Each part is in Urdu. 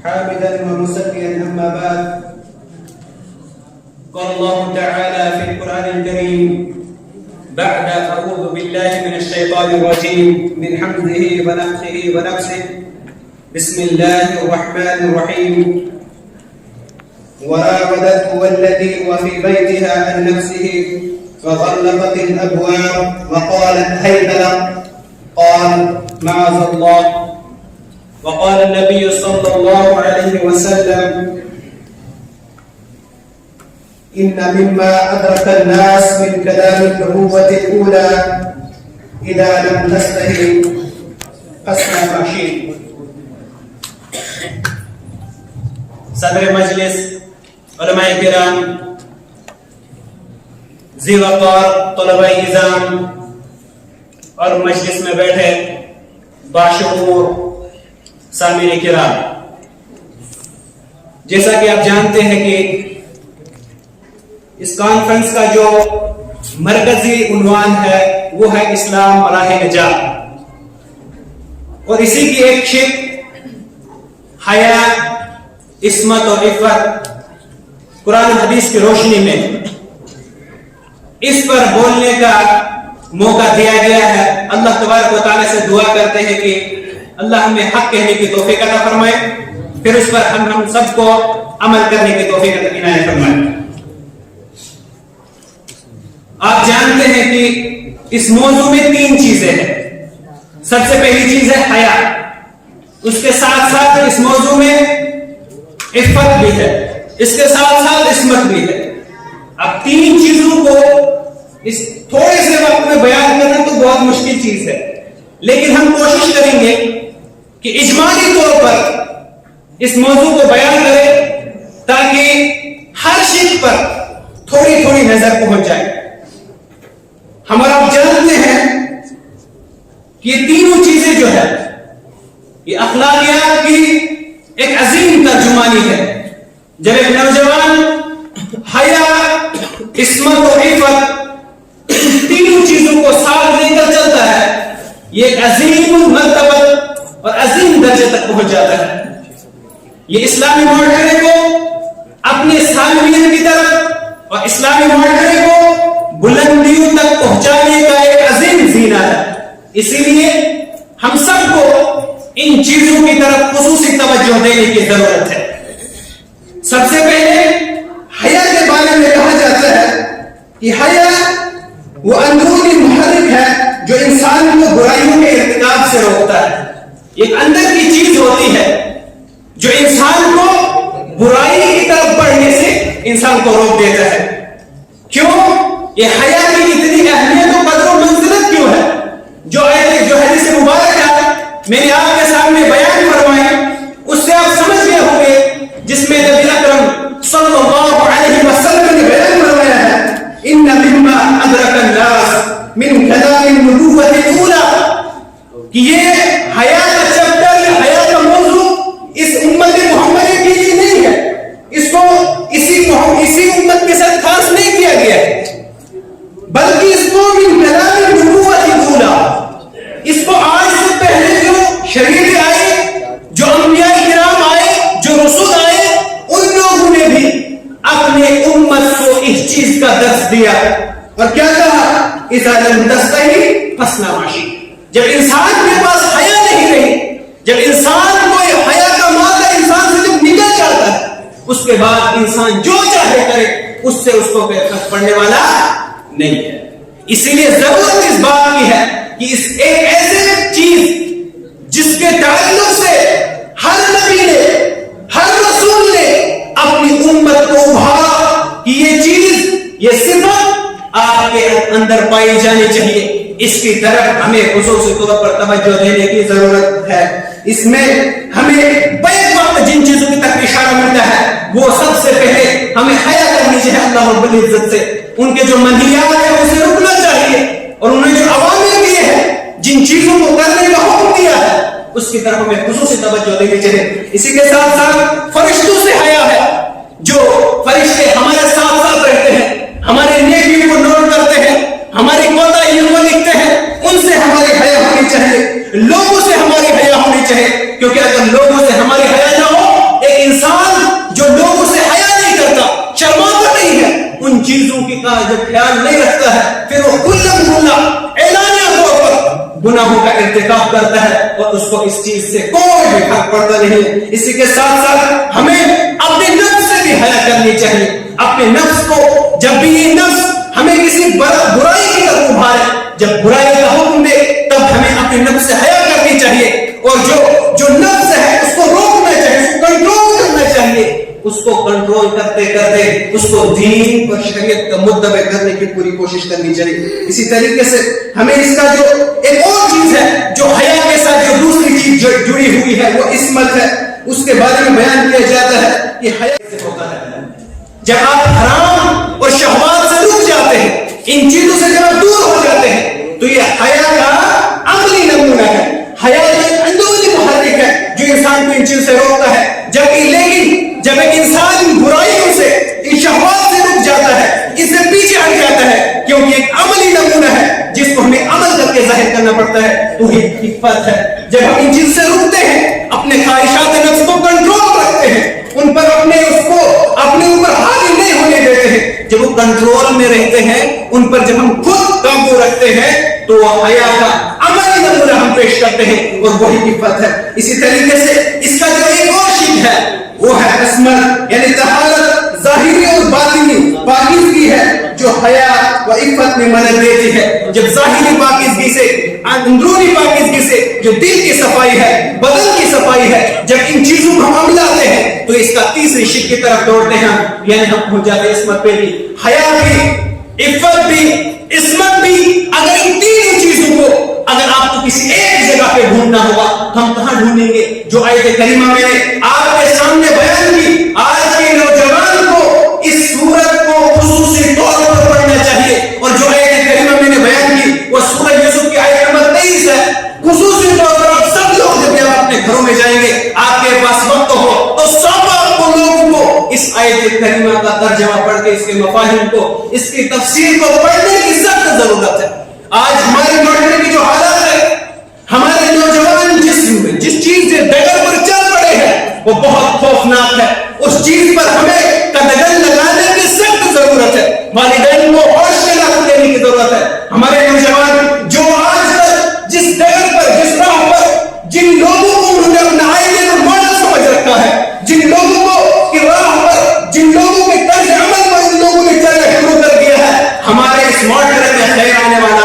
حامدا ومسليا أما بعد. قال الله تعالى في القرآن الكريم بعد أعوذ بالله من الشيطان الرجيم من حمده ونفخه ونفسه. بسم الله الرحمن الرحيم. وراودته التي وفي بيتها عن نفسه فغلقت الأبواب وقالت هيت لك قال معاذ الله. وقال النبي صلى الله عليه وسلم إن مما أدرك الناس من كلام النبوة الأولى إذا لم تستحي فاصنع ما شئت. صدر مجلس علماء کرام، ذی وقار طلباء نظام اور مجلس میں بیٹھے باشعور سامعین کرام، جیسا کہ آپ جانتے ہیں کہ اس کانفرنس کا جو مرکزی عنوان ہے وہ ہے اسلام راہ نجات، اور اسی کی ایک شق حیا، عصمت اور عفت قرآن حدیث کی روشنی میں اس پر بولنے کا موقع دیا گیا ہے. اللہ تبارک و تعالی سے دعا کرتے ہیں کہ اللہ ہمیں حق کہنے کی توفیق عطا فرمائے، پھر اس پر ہم سب کو عمل کرنے کی توفیق عنایت فرمائے. آپ جانتے ہیں کہ اس موضوع میں 3 چیزیں ہیں. سب سے پہلی چیز ہے حیا، اس کے ساتھ ساتھ اس موضوع میں عفت بھی ہے، اس کے ساتھ ساتھ عصمت بھی ہے. اب 3 چیزوں کو اس تھوڑے سے وقت میں بیان کرنا تو بہت مشکل چیز ہے، لیکن ہم کوشش کریں گے کہ اجمالی طور پر اس موضوع کو بیان کریں تاکہ ہر شق پر تھوڑی تھوڑی نظر پہنچ جائے. ہم اور آپ جانتے ہیں کہ یہ تینوں چیزیں جو ہے یہ اخلاقیات کی ایک عظیم ترجمانی ہے. جب ایک نوجوان حیا، عصمت اور عفت تینوں چیزوں کو ساتھ لے کر چلتا ہے، یہ ایک عظیم مرتبہ اور عظیم درجے تک پہنچ جاتا ہے. یہ اسلامی معاشرے کو اپنے سالمیت کی طرف اور اسلامی معاشرے کو بلندیوں تک پہنچانے کا ایک عظیم زینہ ہے. اسی لیے ہم سب کو ان چیزوں کی طرف خصوصی توجہ دینے کی ضرورت ہے. سب سے پہلے حیا کے بارے میں کہا جاتا ہے کہ حیا وہ اندرونی محرک ہے جو انسان کو برائیوں کے ارتکاب سے روکتا ہے. ایک اندر کی چیز ہوتی ہے جو انسان کو برائی کی طرف بڑھنے سے انسان کو روک دیتا ہے. کیوں؟ یہ حیا کی اتنی اہمیت و قدر و منزلت کیوں ہے؟ جو حدیث مبارک ہے میں نے آپ کے سامنے بیان فرمائی، اس سے آپ سمجھ گئے ہوں گے، جس میں نبی اکرم صلی اللہ علیہ وسلم نے بیان فرمایا ہے ان مما ادرک الناس من کلام النبوۃ الاولی، کہ یہ حیا کا چیپٹر یا حیا کا موضوع اس امت محمدی کے لیے نہیں ہے، اس کو اسی امت کے ساتھ خاص نہیں کیا گیا ہے، بلکہ اس کو من کلام النبوۃ الاولی، اس کو آج سے پہلے جو شریعتیں آئی، جو انبیاء کرام آئے، جو رسول آئے، ان لوگوں نے بھی اپنے امت کو اس چیز کا درس دیا. اور کیا کہا؟ اذا لم تستحی فاصنع ما شئت. جب انسان کے پاس حیا نہیں رہی، جب انسان کو یہ حیا کا مادہ انسان سے جب نکل جاتا ہے، اس کے بعد انسان جو چاہے کرے، اس سے اس کو فرق پڑنے والا نہیں ہے. اسی لیے ضرورت اس بات کی ہے کہ اس ایک ایسے چیز جس کے تعلق سے ہر نبی نے، ہر رسول نے اپنی امت کو ابھارا کہ یہ چیز، یہ صفت آپ کے اندر پائی جانی چاہیے، اس کی طرف ہمیں خصوصی طور پر توجہ دینے کی ضرورت ہے. اس میں ہمیں بیک وقت جن چیزوں کی طرف اشارہ ملتا ہے وہ سب سے پہلے ہمیں حیا کرنی چاہیے اللہ رب العزت سے. ان کے جو منہیات ہیں اسے رکنا چاہیے، اور انہوں نے جو اوامر دیے ہیں، جن چیزوں کو کرنے کا حکم دیا ہے، اس کی طرف ہمیں خصوصی توجہ دینی چاہیے. اسی کے ساتھ ساتھ فرشتوں سے حیا ہے. جو فرشتے ہمارے ساتھ ساتھ رہتے ہیں، ہمارے نیکی کو نوٹ کرتے ہیں، ہماری کوتاہیوں کو لکھتے ہیں، ان سے ہماری حیا ہونی چاہیے. لوگوں سے ہماری حیا ہونی ہونی چاہیے, کیونکہ اگر لوگوں سے ہماری حیا نہ ہو, ایک انسان جو لوگوں سے حیا نہیں کرتا, شرماتا نہیں ہے, ان چیزوں کی کا جب خیال نہیں رکھتا ہے, پھر وہ کلم کھلا اعلانیہ طور پر گناہوں کا ارتکاب کرتا ہے اور اس کو اس چیز سے کوئی بھی فرق پڑتا نہیں. اسی کے ساتھ ساتھ ہمیں اپنے نفس سے بھی حیا کرنی چاہیے. اپنے نفس کو جب بھی یہ نفس ہمیں کسی برائی کی طرف ابھارے, جب برائی کا حکم دے, تب ہمیں اپنے نفس سے حیا کرنی چاہیے, اور جو نفس ہے اس کو روکنا چاہیے, اس کو کنٹرول کرنا چاہیے. اس کو کنٹرول کرتے کرتے اس کو دین اور شریعت کا متبع کرنے کی پوری کوشش کرنی چاہیے. اسی طریقے سے ہمیں اس کا جو ایک اور چیز ہے جو حیا کے ساتھ جو دوسری چیز جو جڑی ہوئی ہے وہ عصمت ہے, اس کے بارے میں بیان کیا جاتا ہے کہ حیا سے ہوتا ہے جب آپ حرام اور شہوات سے رک جاتے ہیں, ان چیزوں سے جب آپ دور ہو جاتے ہیں, تو یہ حیا کا عملی نمونہ ہے. حیا ایک اندرونی محرک ہے جو انسان کو ان چیزوں سے روکتا ہے. لیکن جب ایک انسان برائیوں سے, ان شہوات سے رک جاتا ہے, اس سے پیچھے ہٹ جاتا ہے, کیونکہ ایک عملی نمونہ ہے جس کو ہمیں عمل کر کے ظاہر کرنا پڑتا ہے, تو یہ عفت ہے. جب ہم ان چیزوں سے رکتے ہیں, اپنے خواہشات نفس کو کنٹرول رکھتے ہیں, ان پر اپنے اوپر حاوی نہیں ہونے دیتے ہیں, جب وہ کنٹرول میں رہتے ہیں, ان پر جب ہم خود قابو رکھتے ہیں, تو وہ حیا کا عملی نمونہ ہم پیش کرتے ہیں, اور وہی عفت ہے. اسی طریقے سے اس کا جو ایک اور شکل ہے وہ ہے عصمت, یعنی طہارت ظاہری اور باطنی پاکیزگی ہے جو حیا و عفت میں مدد دیتی ہے. جب ظاہری پاکیزگی سے, اندرونی پاکیزگی سے جو دل کی صفائی ہے, بدن کی صفائی ہے, جب ان چیزوں کو ہم ملاتے ہیں, تو اس کا تیسری شکل کی طرف دوڑتے ہیں, یعنی ہم پہنچ جاتے ہیں عصمت پہ بھی. حیا بھی, عفت بھی, عصمت بھی, اگر ان تینوں چیزوں کو اگر آپ کو کسی ایک جگہ پہ ڈھونڈنا ہوگا تو ہم کہاں ڈھونڈیں گے؟ جو آیت کریمہ میں نے آپ کے سامنے بیان کی, آج کے نوجوان کو اس سورت کو خصوصی طور پر پڑھنا چاہیے, اور جو آیت کریمہ میں نے بیان کی وہ سورہ یوسف کی آیت نمبر 23 ہے. خصوصی طور پر آپ سب لوگ جب آپ اپنے گھروں میں جائیں گے, آپ کے پاس وقت ہو, تو سب آپ کو لوگوں کو اس آیت کریمہ کا ترجمہ پڑھ کے, اس کے مفاہیم کو, اس کی تفسیر کو پڑھنے کی سخت ضرورت ہے. آج ہمارے معاشرے کی جو حالات ہے, ہمارے نوجوان جس چیز سے ڈگر پر چل پڑے ہیں وہ بہت خوفناک ہے. اس چیز پر ہمیں قدغن لگانے کی سخت ضرورت ہے. والدین کو ہوش میں لا لینے کی ضرورت ہے. ہمارے نوجوان جو آج تک جس ڈگر پر, جس راہ پر, جن لوگوں کو انہوں نے اپنا آئیڈیل اور ماڈل سمجھ رکھا ہے, جن لوگوں کو کی راہ پر, جن لوگوں کے طرز عمل پر ان لوگوں نے چلنا شروع کر دیا ہے, ہمارے اس معاشرے میں خیر آنے والا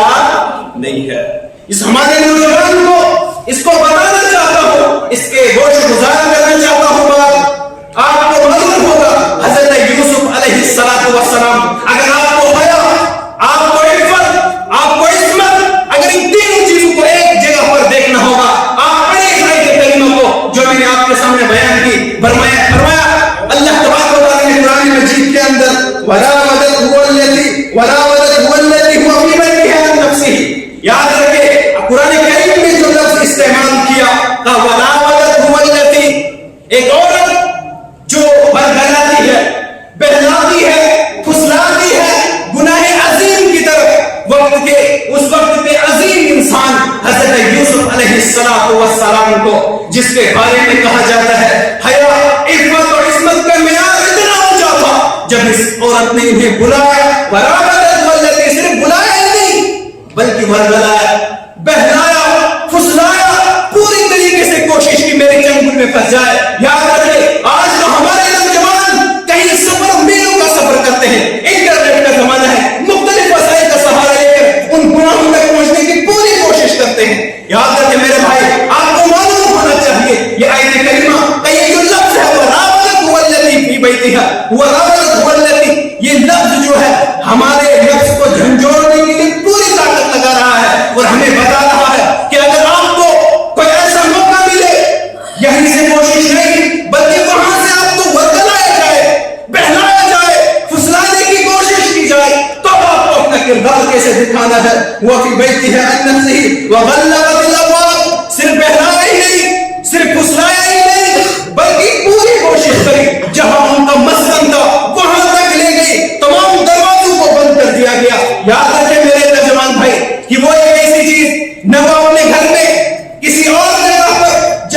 نہیں ہے. اس ہمارے نوجوان کو اس کو بتانا چاہتا ہوں, اس کے گوش گزار کرنا چاہتا ہوں. آپ کو معلوم ہوگا حضرت یوسف علیہ السلام, اگر آپ کو حیا, آپ کو عفت, آپ کو عصمت, اگر ان تینوں چیزوں کو ایک جگہ پر دیکھنا ہوگا, آپ پڑھیں اس آیت کریمہ کو جو میں نے آپ کے سامنے بیان کی. فرمایا اللہ تبارک و تعالی نے قرآن مجید کے اندر وراودت هو الذی هو فی بیتها عن نفسه, یاد رکھے قرآن کریم میں جو لفظ استعمال کیا تھا وراودت هو الذی, ایک عورت جو برگلاتی ہے, بہلاتی ہے, پھسلاتی ہے گناہ عظیم کی طرف, اس وقت کے عظیم انسان حضرت یوسف علیہ السلام کو, جس کے بارے میں کہا جاتا ہے حیا, عفت اور عصمت کا معیار اتنا اونچا تھا, جب اس عورت نے انہیں بلایا, وراودت هو الذی, صرف بلایا ہی نہیں بلکہ برگلایا, بہلایا, پھسلایا, پوری طریقے سے کوشش کی میرے چنگل میں پھنس جائے. یاد رکھے آج تو ہمارے نوجوان کہیں سفر میلوں کا سفر کرتے ہیں, انٹرنیٹ کا زمانہ ہے, مختلف وسائل کا سہارا لے کر ان گناہوں تک پہنچنے کی پوری کوشش کرتے ہیں. یاد رکھے میرے بھائی, آپ کو معلوم ہونا چاہیے یہ آیت کریمہ کا یہ جو لفظ ہے وراودت هو الذی فی بیتها, وراودت هو الذی, یہ لفظ جو ہے ہمارے نفس کو جھنجھوڑنے کے لیے پوری طاقت لگا رہا ہے, اور ہمیں بتا رہا ہے کہ اگر آپ کو کوئی ایسا موقع ملے, یہیں سے کوشش نہیں بلکہ وہاں سے آپ کو ورگلایا جائے, بہلایا جائے, پھسلانے کی کوشش کی جائے, تو آپ کو اپنا کردار کیسے دکھانا ہے. وہ فی بیتها عن نفسه وغلقت الابواب, صرف بہلایا ہی نہیں, صرف پھسلایا ہی نہیں, بلکہ پوری کوشش کری, جہاں ان کا مسکن تھا وہاں تک لے گئی, تمام دروازوں کو بند کر دیا گیا. یاد رکھے میرے نوجوان بھائی کہ وہ ایک ایسی چیز نہ وہ اپنے گھر میں کسی اور جگہ پر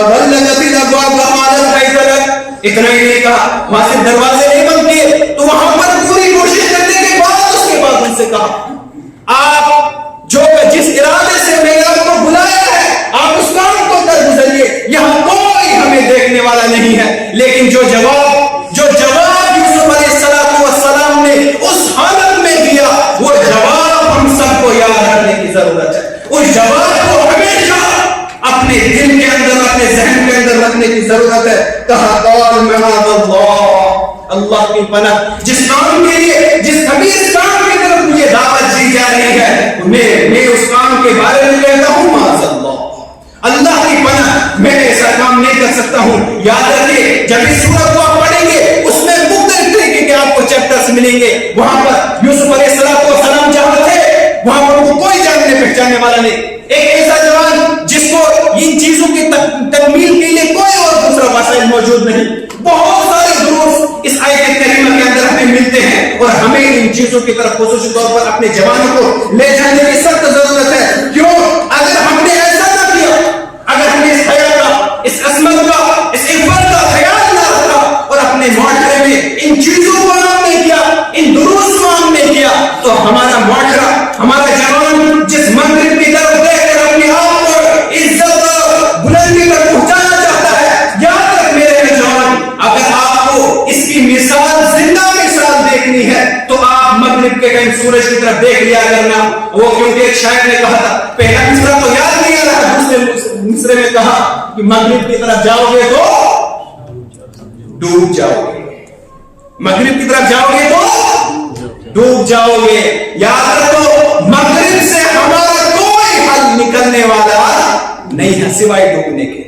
فغلقت الابواب وقالت حيث لك، اتنا ہی نہیں کہا، وہاں سے دروازے نہیں بند کیے، تو وہاں پر پوری کوشش کرنے کے بعد اس کے بعد ان سے کہا آپ جو جس ارادے سے میں نے آپ کو بلایا ہے آپ اس کام کو کر گزریے، یہاں کوئی ہمیں دیکھنے والا نہیں ہے۔ لیکن جو جواب یوسف علیہ السلام نے اس حالت میں دیا، وہ جواب ہم سب کو یاد رکھنے کی ضرورت ہے۔ اس جواب کو ہمیشہ اپنے دل کے اندر، اپنے ذہن کے اندر رکھنے کی ضرورت ہے۔ کہا قال معاذ اللہ کی پناہ، جس کام کے لیے، جس خبیث کام کی طرف مجھے دعوت دی جا رہی ہے، میں اس کام کے بارے میں کہتا ہوں معاذ اللہ کی پناہ، میں ایسا کام نہیں کر سکتا ہوں۔ یاد رکھیے جب اس سورت کو آپ پڑھیں گے اس میں مختلف طریقے کے آپ کو چیپٹرز ملیں گے۔ وہاں پر یوسف علیہ السلام جہاں تھے وہاں پر کوئی جاننے پہچاننے والا نہیں، ایک ایسا جوان جس کو ان چیزوں کی تکمیل کے لیے کوئی اور دوسرا وسائل موجود نہیں۔ بہت سارے دروس اس آیت کریمہ کے اندر ہمیں ملتے ہیں اور ہمیں ان چیزوں کی طرف خصوصی طور پر اپنے جوانوں کو لے جانے کی سخت ضرورت ہے۔ کیوں؟ اگر ہم نے ایسا نہ کیا، اگر ہم نے اس حیا کا، اس عصمت کا، اس عفت کا خیال نہ رکھا اور اپنے معاشرے میں ان چیزوں کو عام نہیں کیا، ان دروس کو عام نہیں کیا، تو ہمارا معاشرہ، ہمارا جوان جس مغرب کی طرف دیکھ کر اپنے آپ کو عزت اور بلندی پر پہنچانا چاہتا ہے، یاد رکھ میرے جوان، اگر آپ کو اس کی مثال، زندہ مثال دیکھنی ہے تو آپ مغرب کے ٹائم سورج کی طرف دیکھ لیا کرنا۔ وہ کیونکہ ایک شاعر نے کہا تھا، پہلا مصرع تو یاد نہیں آ رہا، دوسرے مصرے میں کہا کہ مغرب کی طرف جاؤ گے تو ڈوب جاؤ گے، مغرب کی طرف جاؤ گے تو ڈوب جاؤ گے۔ یاد رکھو مغرب سے ہمارا کوئی حل نکلنے والا نہیں ہے سوائے ڈوبنے کے۔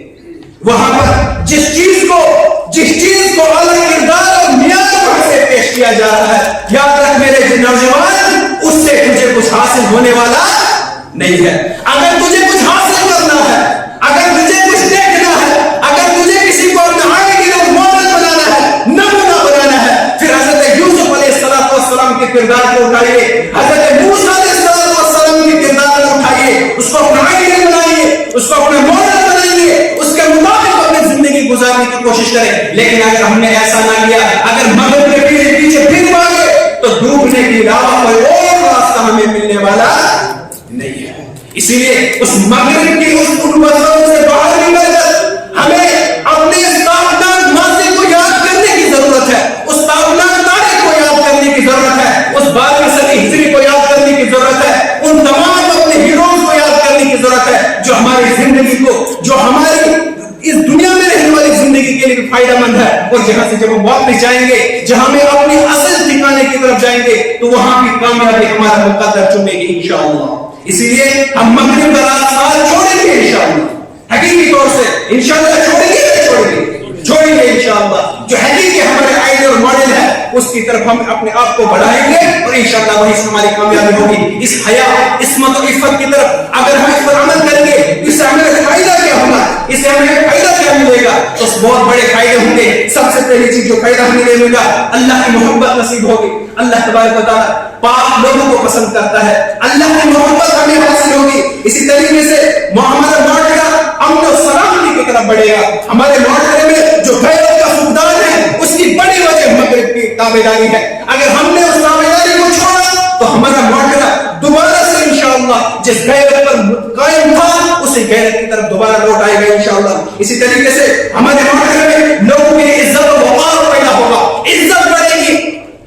وہاں پر جس چیز کو اعلیٰ کردار اور معیار وہاں سے پیش کیا جا رہا ہے، یاد رکھ میرے نوجوان، اس سے تجھے کچھ حاصل ہونے والا نہیں ہے۔ اگر تجھے کچھ حاصل کرنا ہے، اگر تجھے کچھ دیکھنا ہے، اگر تجھے کسی کو اپنا آئیڈیل ماڈل بنانا ہے، نمونہ بنانا ہے، پھر حضرت یوسف علیہ السلام کے کردار کو اٹھائیے، حضرت موسیٰ علیہ السلام کے کردار کو اٹھائیے، اس کو اپنا آئیڈیل بنائیے، اس کو اپنا ماڈل بنائیے، اس کے مطابق اپنی زندگی گزارنے کی کوشش کریں۔ لیکن اگر ہم نے ایسا نہ کیا، اگر مغرب کے پیچھے پھر مانگے تو ڈوبنے کے علاوہ کوئی اور راستہ ہمیں ملنے والا نہیں ہے۔ اسی لیے اس مغرب کی اس وسعتوں سے باہر نکل کر ہمیں اپنے اس تابناک ماضی کو یاد کرنے کی ضرورت ہے، اس تابناک تاریخ کو یاد کرنے کی ضرورت ہے، اس 12ویں صدی ہجری کو یاد کرنے کی ضرورت ہے، ان تمام اپنے ہیروز کو یاد کرنے کی ضرورت ہے جو ہماری زندگی کو، جو ہماری اس دنیا میں رہنے والی زندگی کے لیے فائدہ مند ہے، اور جہاں سے جب ہم واپس جائیں گے، جہاں ہم اپنی اصل ٹھکانے کی طرف جائیں گے، تو وہاں بھی کامیابی ہمارا مقدر چومے گی انشاءاللہ۔ اسی لیے ہم مغرب کا راستہ چھوڑیں گے انشاءاللہ، حقیقی طور سے انشاءاللہ چھوڑیں گے انشاءاللہ۔ جو حقیقی ہمارے آئیڈیل اور ماڈل ہے اس کی طرف ہم اپنے آپ کو بڑھائیں گے اور انشاءاللہ وہیں سے ہماری کامیابی ہوگی۔ اس حیا، عصمت و عفت کی طرف اگر ہم اس پر عمل کریں گے، اس سے ہمیں فائدہ کیا ہوگا، اس سے ہمیں فائدہ کیا ملے گا؟ اس بہت بڑے فائدے ہوں گے۔ سب سے پہلی چیز جو فائدہ ہمیں ملے گا، اللہ کی محبت نصیب ہوگی۔ اللہ تبارک و تعالیٰ پاک لوگوں کو پسند کرتا ہے، اللہ کی محبت ہمیں حاصل ہوگی۔ اسی طریقے سے ہمارا معاشرہ امن و سلامتی کی طرف بڑھے گا۔ ہمارے معاشرے میں جو غیرت کا فقدان ہے اس کی بڑی وجہ مغرب کی تابعداری ہے۔ اگر ہم نے اس تابعداری کو چھوڑا تو ہمارا معاشرہ دوبارہ سے انشاءاللہ جس غیرت پر قائم تھا اسی غیرت کی طرف دوبارہ لوٹ آئے گا انشاءاللہ۔ اسی طریقے سے ہمارے معاشرے میں لوگوں کی عزت و وقار پیدا ہوگا، عزت بڑھے گی،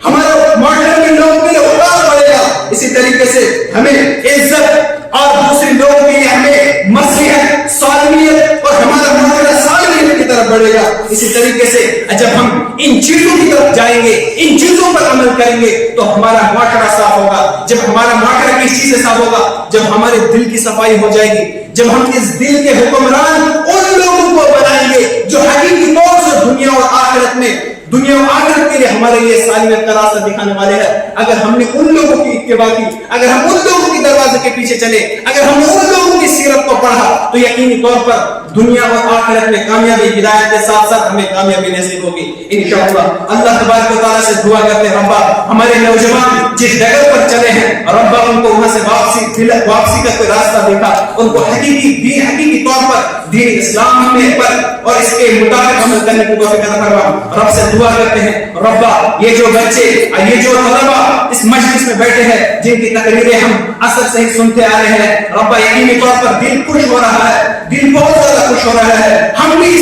ہمارے معاشرے میں لوگوں کے لیے وقار بڑھے گا۔ اسی طریقے سے ہمیں عزت اور دوسرے لوگوں کے لیے ہمیں مسیحت، سالمیت اور ہمارا معاشرہ سالمیت کی طرف بڑھے گا۔ اسی طریقے سے جب ہم ان چیزوں کی طرف جائیں گے، ان چیزوں پر عمل کریں گے تو ہمارا معاشرہ صاف ہوگا۔ جب ہمارا معاشرہ کس چیز سے صاف ہوگا؟ جب ہمارے دل کی صفائی ہو جائے گی، جب ہم اس دل کے حکمران ان لوگوں کو بنائیں گے جو حقیقی طور سے دنیا اور آخرت میں دنیا و آخرت کے لیے ہمارے لیے سالمیت کا راستہ دکھانے والے ہیں. اگر ہم نے ان لوگوں کی اتباع کی, اگر ہم ان لوگوں کے دروازے کے پیچھے چلے, اگر ہم نے ان لوگوں کی سیرت کو پڑھا, تو یقینی طور پر دنیا اور آخرت میں کامیابی, ہدایت کے ساتھ ساتھ ہمیں کامیابی نصیب ہوگی انشاءاللہ. اللہ تبارک و تعالیٰ سے دعا کرتے ہیں, ربا ہمارے نوجوان جس ڈگر پر چلے ہیں, ربا ان کو وہاں سے واپسی کا کوئی راستہ دیکھا, ان کو حقیقی طور پر دین اسلام میں پر اور اس کے مطابق عمل کرنے کی توفیق عطا فرما. رب سے دعا کرتے ہیں, ربا یہ جو بچے, یہ جو طلبا اس مجلس میں بیٹھے ہیں, جن کی تقریریں ہم اثر سے ہی سنتے آ رہے ہیں, ربا یقینی طور پر دل خوش ہو رہا ہے, دل بہت زیادہ خوش ہو رہا ہے. ہم بھی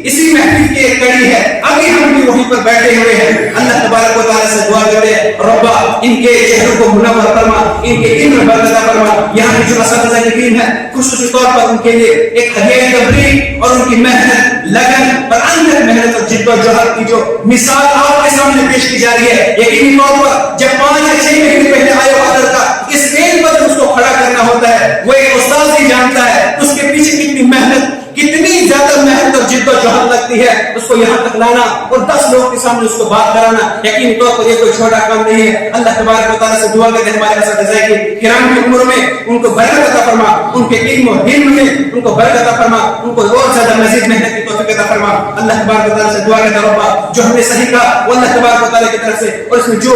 اسی محفل کی ایک کڑی ہے, ابھی ہم بھی وہیں پر بیٹھے ہوئے ہیں. اللہ تبارک و تعالیٰ سے دعا کرتے ہیں, ربا ان کے چہروں کو منور فرما, ان کے علم میں برکت عطا فرما. یہاں کی جو اساتذہ کی ٹیم ہے, خصوصی طور پر ان کے لیے ایک ہدیہ تبریک اور ان کی محنت, لگن اور اندر محنت اور جد و جہد کی جو مثال آپ کے سامنے پیش کی جا رہی ہے. یقینی طور پر جب 5 یا 6 مہینے پہلے آیا ہوا لڑکا اس اسٹیج پر اس کو کھڑا کرنا ہوتا ہے, وہ ایک استاد ہی جانتا ہے اس کے پیچھے کتنی محنت, کتنی زیادہ محنت اور جد و جہد لگتی ہے. اس کو یہاں تک لانا اور 10 لوگوں کے سامنے اس کو بات کرانا یقینی طور پر یہ کوئی چھوٹا کام نہیں ہے. اللہ تبارک و تعالیٰ سے دعا کرتے ہیں ہمارے اساتذہ کی کرام کی عمر میں ان کو برکت عطا فرما, ان کے علم و علم میں ان کو برکت عطا فرما, ان کو اور زیادہ مزید محنت کی توفیق عطا فرما. اللہ تبارک و تعالیٰ سے دعا کرتے ہیں, ربا جو ہم نے صحیح کہا وہ اللہ تبارک و تعالیٰ کی طرف سے, اور اس میں جو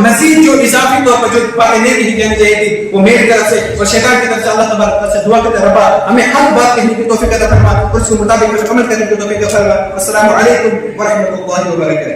مزید جو اضافی طور پر جو باتیں نہیں کہی جانی چاہیے تھی وہ میری طرف سے اور شیطان کی طرف سے, اللہ تبارک و تعالیٰ سے دعا کرتے ہیں, ربا ہمیں ہر بات کہنے کی توفیق عطا فرما اور اس کے مطابق عمل کرنے کی توفیق عطا فرما. السلام علیکم ورحمۃ اللہ وبرکاتہ.